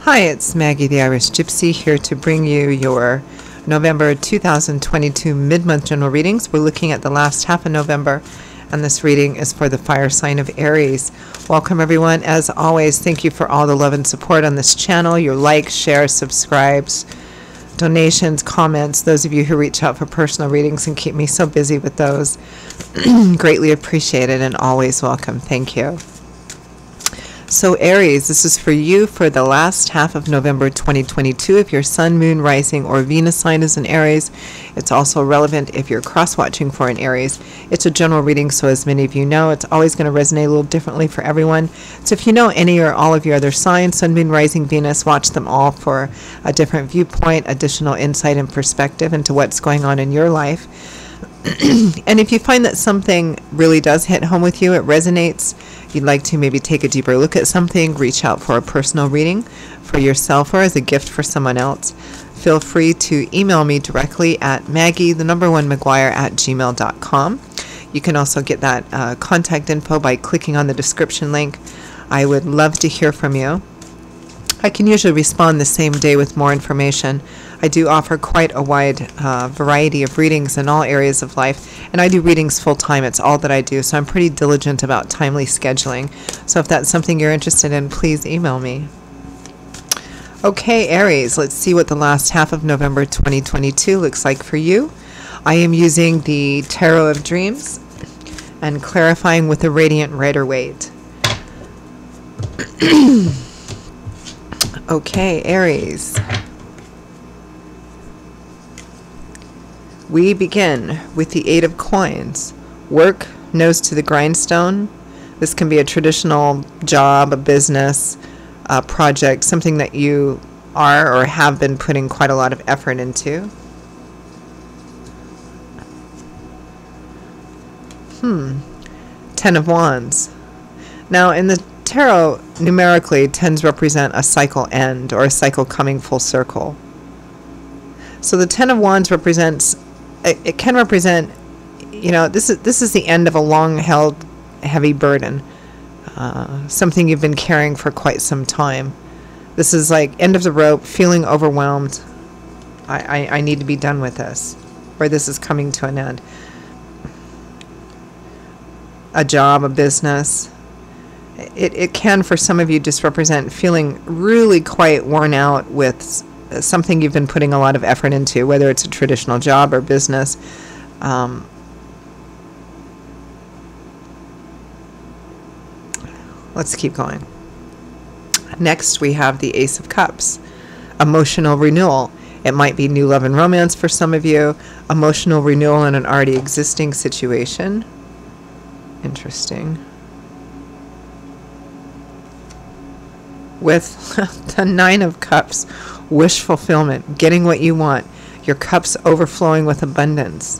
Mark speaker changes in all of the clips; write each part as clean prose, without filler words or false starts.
Speaker 1: Hi, it's Maggie the Irish Gypsy here to bring you your November 2022 mid-month general readings. We're looking at the last half of November, and this reading is for the fire sign of Aries. Welcome everyone. As always, thank you for all the love and support on this channel, your likes, shares, subscribes, donations, comments, those of you who reach out for personal readings and keep me so busy with those. Greatly appreciated and always welcome. Thank you. So Aries, this is for you for the last half of November 2022. If your sun, moon, rising, or Venus sign is in Aries, it's also relevant if you're cross-watching for an Aries. It's a general reading, so as many of you know, it's always going to resonate a little differently for everyone. So if you know any or all of your other signs, sun, moon, rising, Venus, watch them all for a different viewpoint, additional insight and perspective into what's going on in your life. And if you find that something really does hit home with you, it resonates, you'd like to maybe take a deeper look at something, reach out for a personal reading for yourself or as a gift for someone else, feel free to email me directly at maggie1mcguire@gmail.com. You can also get that contact info by clicking on the description link. I would love to hear from you. I can usually respond the same day with more information. I do offer quite a wide variety of readings in all areas of life, and I do readings full-time. It's all that I do, so I'm pretty diligent about timely scheduling. So if that's something you're interested in, please email me. Okay, Aries, let's see what the last half of November 2022 looks like for you. I am using the Tarot of Dreams and clarifying with the Radiant Rider-Waite. Okay, Aries. We begin with the Eight of Coins. Work, nose to the grindstone. This can be a traditional job, a business, a project, something that you are or have been putting quite a lot of effort into. Ten of Wands. Now in the Tarot, numerically, tens represent a cycle end or a cycle coming full circle. So the Ten of Wands represents, it can represent, you know, this is the end of a long-held heavy burden, something you've been carrying for quite some time. This is like end of the rope, feeling overwhelmed. I need to be done with this, or this is coming to an end. A job, a business. It can, for some of you, just represent feeling really quite worn out with something you've been putting a lot of effort into, whether it's a traditional job or business. Let's keep going. Next, we have the Ace of Cups. Emotional renewal. It might be new love and romance for some of you. Emotional renewal in an already existing situation. Interesting. With the Nine of Cups, wish fulfillment, getting what you want, your cups overflowing with abundance.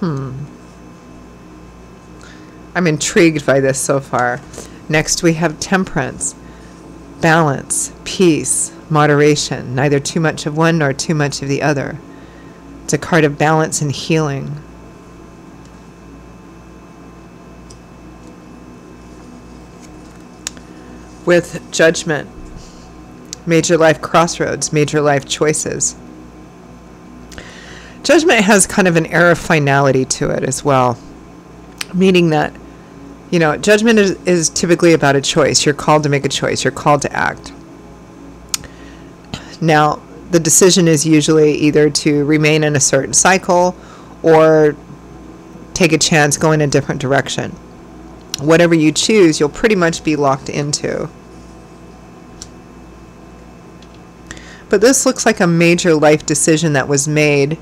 Speaker 1: I'm intrigued by this so far. Next we have Temperance, balance, peace, moderation, neither too much of one nor too much of the other. It's a card of balance and healing. With Judgment, major life crossroads, major life choices. Judgment has kind of an air of finality to it as well, meaning that, you know, judgment is typically about a choice. You're called to make a choice. You're called to act. Now, the decision is usually either to remain in a certain cycle or take a chance, go in a different direction. Whatever you choose, you'll pretty much be locked into. But this looks like a major life decision that was made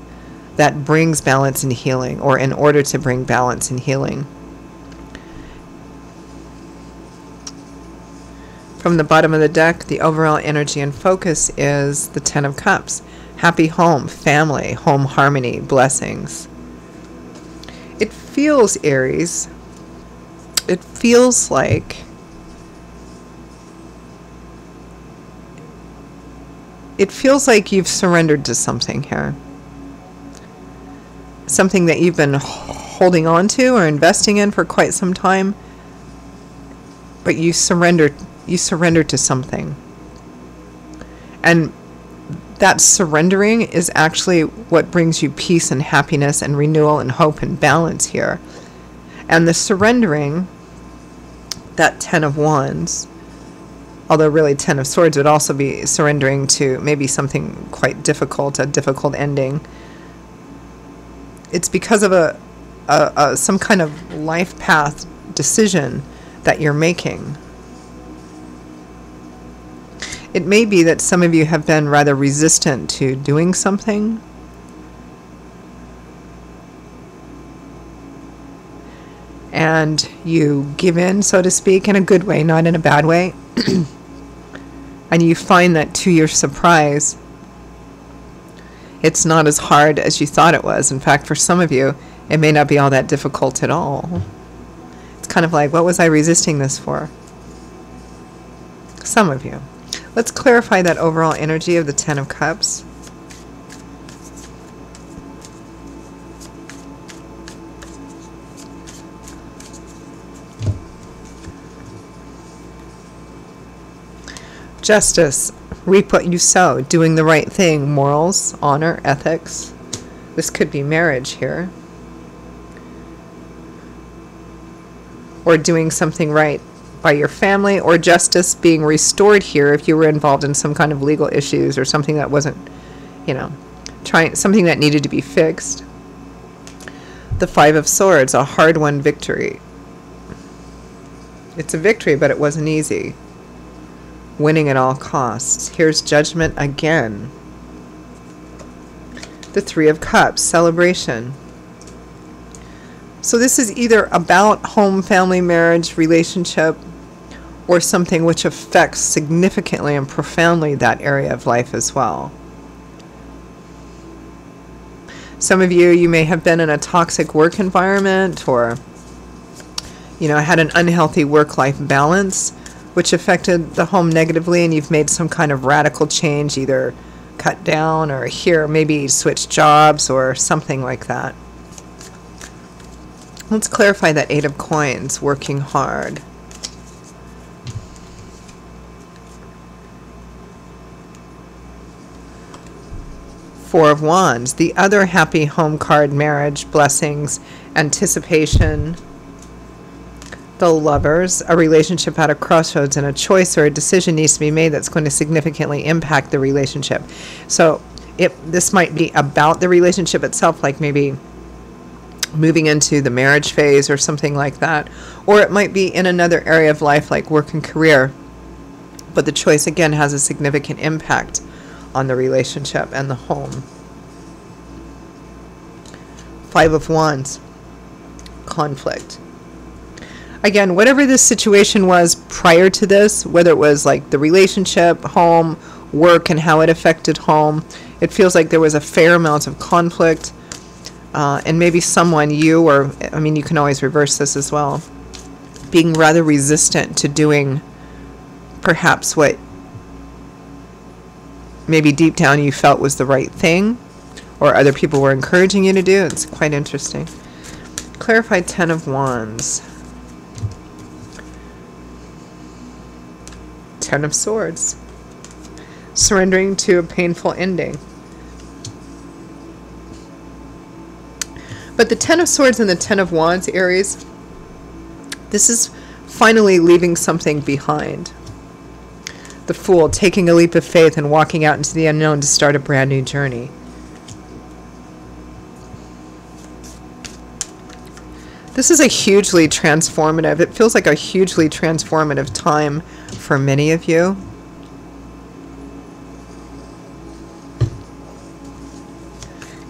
Speaker 1: that brings balance and healing, or in order to bring balance and healing. From the bottom of the deck, the overall energy and focus is the Ten of Cups. Happy home, family, home harmony, blessings. It feels, Aries, it feels like you've surrendered to something here. Something that you've been holding on to or investing in for quite some time, but you surrender to something. And that surrendering is actually what brings you peace and happiness and renewal and hope and balance here. And the surrendering, that 10 of Wands, although really 10 of Swords would also be surrendering to maybe something quite difficult, a difficult ending. It's because of some kind of life path decision that you're making. It may be that some of you have been rather resistant to doing something. And you give in, so to speak, in a good way, not in a bad way. And you find that to your surprise, it's not as hard as you thought it was. In fact, for some of you, it may not be all that difficult at all. It's kind of like, what was I resisting this for? Some of you. Let's clarify that overall energy of the 10 of Cups. Justice, reap what you sow, doing the right thing, morals, honor, ethics. This could be marriage here. Or doing something right by your family, or justice being restored here if you were involved in some kind of legal issues or something that wasn't, something that needed to be fixed. The 5 of Swords, a hard-won victory. It's a victory, but it wasn't easy. Winning at all costs. Here's Judgment again. The 3 of Cups, celebration. So this is either about home, family, marriage, relationship, or something which affects significantly and profoundly that area of life as well. Some of you may have been in a toxic work environment, or had an unhealthy work-life balance, which affected the home negatively, and you've made some kind of radical change, either cut down or here, maybe switch jobs or something like that. Let's clarify that 8 of Coins, working hard. Four of Wands, the other happy home card, marriage, blessings, anticipation. The Lovers, a relationship at a crossroads, and a choice or a decision needs to be made that's going to significantly impact the relationship. So this might be about the relationship itself, like maybe moving into the marriage phase or something like that. Or it might be in another area of life like work and career. But the choice, again, has a significant impact on the relationship and the home. 5 of Wands, conflict. Again, whatever this situation was prior to this, whether it was like the relationship, home, work, and how it affected home, it feels like there was a fair amount of conflict. And maybe someone, you can always reverse this as well, being rather resistant to doing perhaps what maybe deep down you felt was the right thing, or other people were encouraging you to do. It's quite interesting. Clarify 10 of Wands. 10 of Swords. Surrendering to a painful ending. But the 10 of Swords and the 10 of Wands, Aries, this is finally leaving something behind. The Fool, taking a leap of faith and walking out into the unknown to start a brand new journey. This is a hugely transformative, it feels like a hugely transformative time for many of you.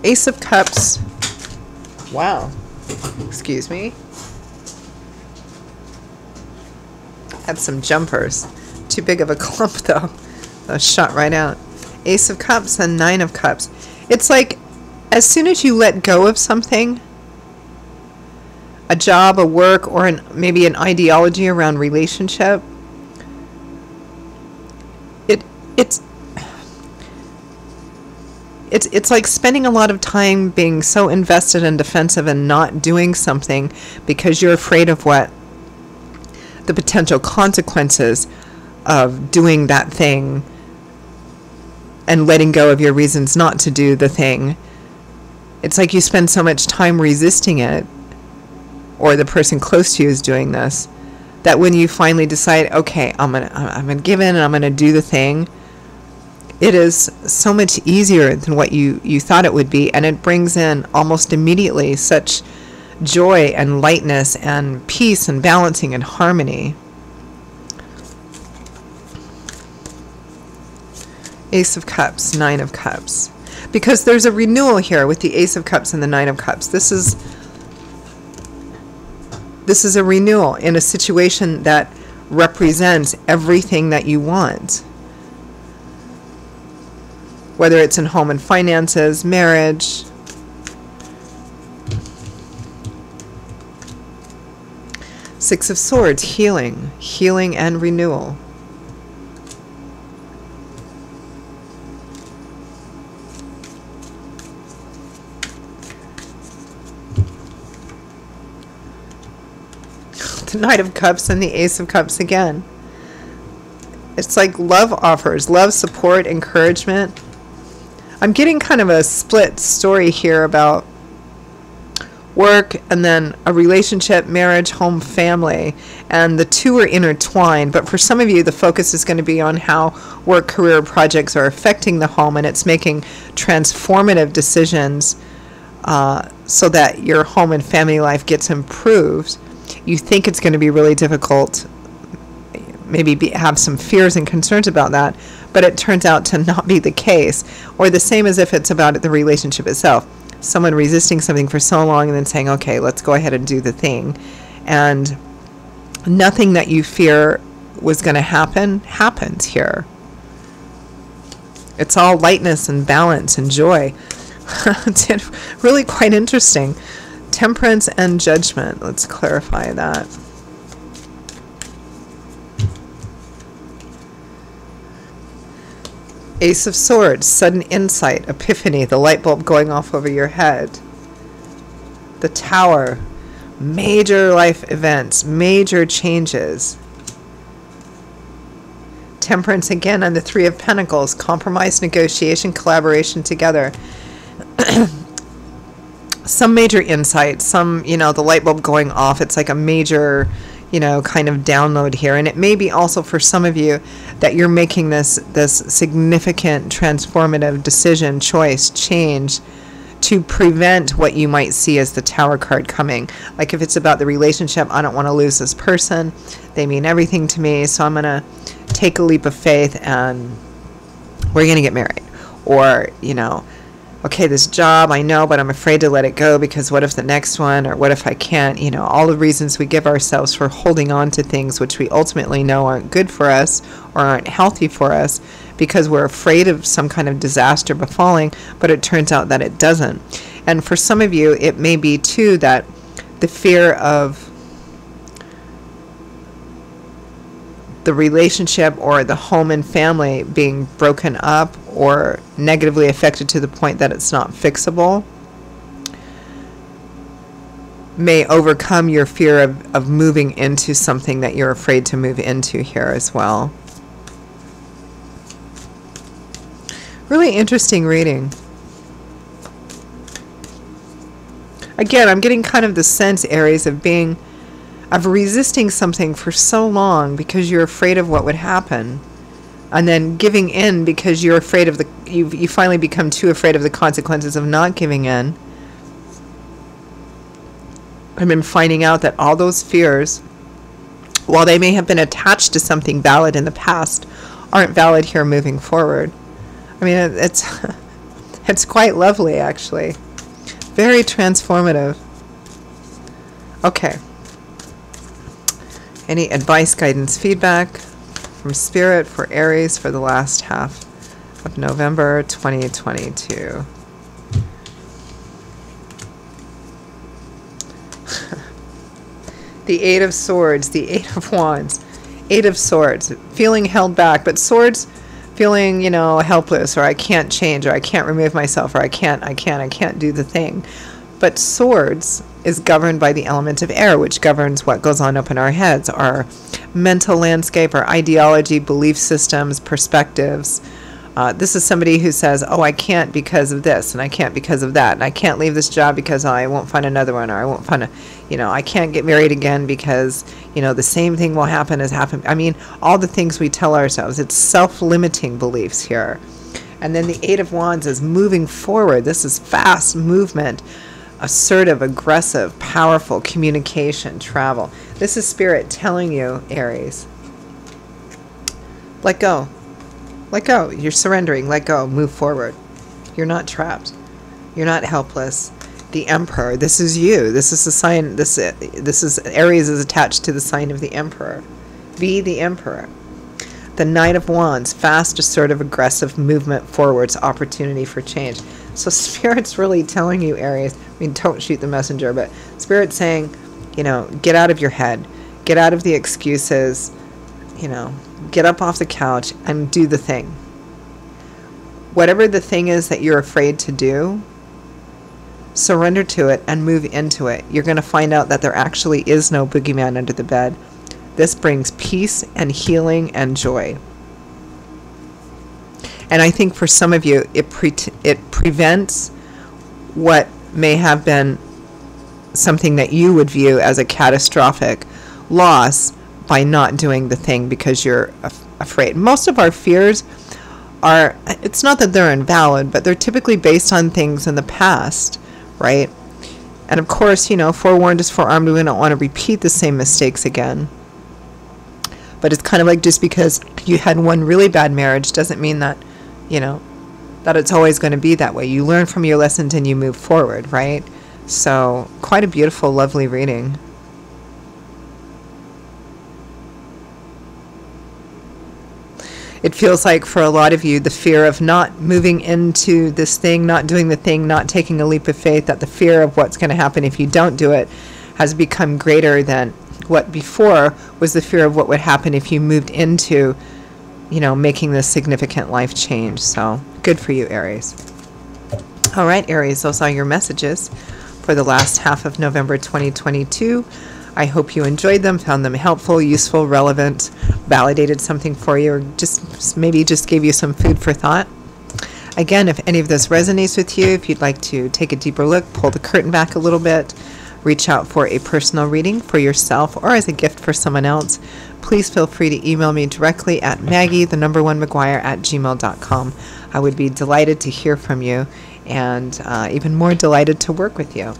Speaker 1: Ace of Cups. Wow. Excuse me. Had some jumpers. Too big of a clump though. I was shot right out. Ace of Cups and 9 of Cups. It's like as soon as you let go of something, a job, a work, or maybe an ideology around relationship, it's like spending a lot of time being so invested and defensive and not doing something because you're afraid of what the potential consequences of doing that thing and letting go of your reasons not to do the thing. It's like you spend so much time resisting it, or the person close to you is doing this, that when you finally decide, okay, I'm gonna give in and I'm gonna do the thing, it is so much easier than what you thought it would be, and it brings in almost immediately such joy and lightness and peace and balancing and harmony. Ace of Cups, Nine of Cups. Because there's a renewal here with the Ace of Cups and the Nine of Cups. This is a renewal in a situation that represents everything that you want. Whether it's in home and finances, marriage. Six of Swords, healing. Healing and renewal. The Knight of Cups and the Ace of Cups again. It's like love offers, love, support, encouragement. I'm getting kind of a split story here about work and then a relationship, marriage, home, family, and the two are intertwined. But for some of you, the focus is going to be on how work, career, projects are affecting the home, and it's making transformative decisions so that your home and family life gets improved. You think it's going to be really difficult, maybe have some fears and concerns about that, but it turns out to not be the case. Or the same as if it's about the relationship itself. Someone resisting something for so long and then saying, okay, let's go ahead and do the thing. And nothing that you fear was going to happen happens here. It's all lightness and balance and joy. It's really quite interesting. Temperance and Judgment. Let's clarify that. Ace of Swords, sudden insight, epiphany, the light bulb going off over your head. The Tower, major life events, major changes. Temperance again, and the Three of Pentacles, compromise, negotiation, collaboration together. Some major insight, the light bulb going off. It's like a major, kind of download here. And it may be also for some of you that you're making this significant transformative decision, choice, change to prevent what you might see as the Tower card coming. Like if it's about the relationship, I don't want to lose this person. They mean everything to me, so I'm going to take a leap of faith and we're going to get married. Or, okay, this job, I know, but I'm afraid to let it go because what if the next one, or what if I can't, all the reasons we give ourselves for holding on to things which we ultimately know aren't good for us or aren't healthy for us because we're afraid of some kind of disaster befalling, but it turns out that it doesn't. And for some of you, it may be too that the fear of the relationship or the home and family being broken up or negatively affected to the point that it's not fixable may overcome your fear of moving into something that you're afraid to move into here as well. Really interesting reading. Again, I'm getting kind of the sense, Aries, of resisting something for so long because you're afraid of what would happen, and then giving in because you're afraid of you finally become too afraid of the consequences of not giving in. I've been finding out that all those fears, while they may have been attached to something valid in the past, aren't valid here moving forward. I mean, it's quite lovely, actually. Very transformative. Okay. Any advice, guidance, feedback from Spirit for Aries for the last half of November 2022? The Eight of Swords, the Eight of Wands, Eight of Swords, feeling held back. But swords feeling, you know, helpless, or I can't change, or I can't remove myself, or I can't do the thing. But swords is governed by the element of air, which governs what goes on up in our heads, our mental landscape, our ideology, belief systems, perspectives. This is somebody who says, oh, I can't because of this, and I can't because of that, and I can't leave this job because I won't find another one, or I won't find a, you know, I can't get married again because, you know, the same thing will happen as happened. I mean, all the things we tell ourselves. It's self-limiting beliefs here. And then the Eight of Wands is moving forward. This is fast movement, assertive, aggressive, powerful communication, travel. This is Spirit telling you, Aries, let go. Let go. You're surrendering. Let go. Move forward. You're not trapped. You're not helpless. The Emperor. This is you. This is the sign. This is Aries is attached to the sign of the Emperor. Be the Emperor. The Knight of Wands. Fast, assertive, aggressive movement forwards. Opportunity for change. So Spirit's really telling you, Aries. I mean, don't shoot the messenger, but Spirit's saying, you know, get out of your head. Get out of the excuses. You know, get up off the couch and do the thing. Whatever the thing is that you're afraid to do, surrender to it and move into it. You're going to find out that there actually is no boogeyman under the bed. This brings peace and healing and joy. And I think for some of you, it prevents what may have been something that you would view as a catastrophic loss by not doing the thing because you're afraid. Most of our fears are, it's not that they're invalid, but they're typically based on things in the past, right? And of course, you know, forewarned is forearmed. We don't want to repeat the same mistakes again. But it's kind of like, just because you had one really bad marriage doesn't mean that, you know, that it's always going to be that way. You learn from your lessons and you move forward, right? So quite a beautiful, lovely reading. It feels like for a lot of you, the fear of not moving into this thing, not doing the thing, not taking a leap of faith, that the fear of what's going to happen if you don't do it has become greater than what before was the fear of what would happen if you moved into, you know, making this significant life change. So good for you, Aries. All right, Aries, those are your messages for the last half of November 2022. I hope you enjoyed them, found them helpful, useful, relevant, validated something for you, or just maybe just gave you some food for thought. Again, if any of this resonates with you, if you'd like to take a deeper look, pull the curtain back a little bit, reach out for a personal reading for yourself or as a gift for someone else, please feel free to email me directly at Maggie1McGuire@gmail.com. I would be delighted to hear from you, and even more delighted to work with you.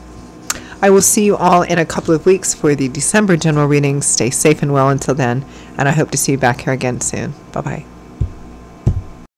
Speaker 1: I will see you all in a couple of weeks for the December general readings. Stay safe and well until then, and I hope to see you back here again soon. Bye-bye.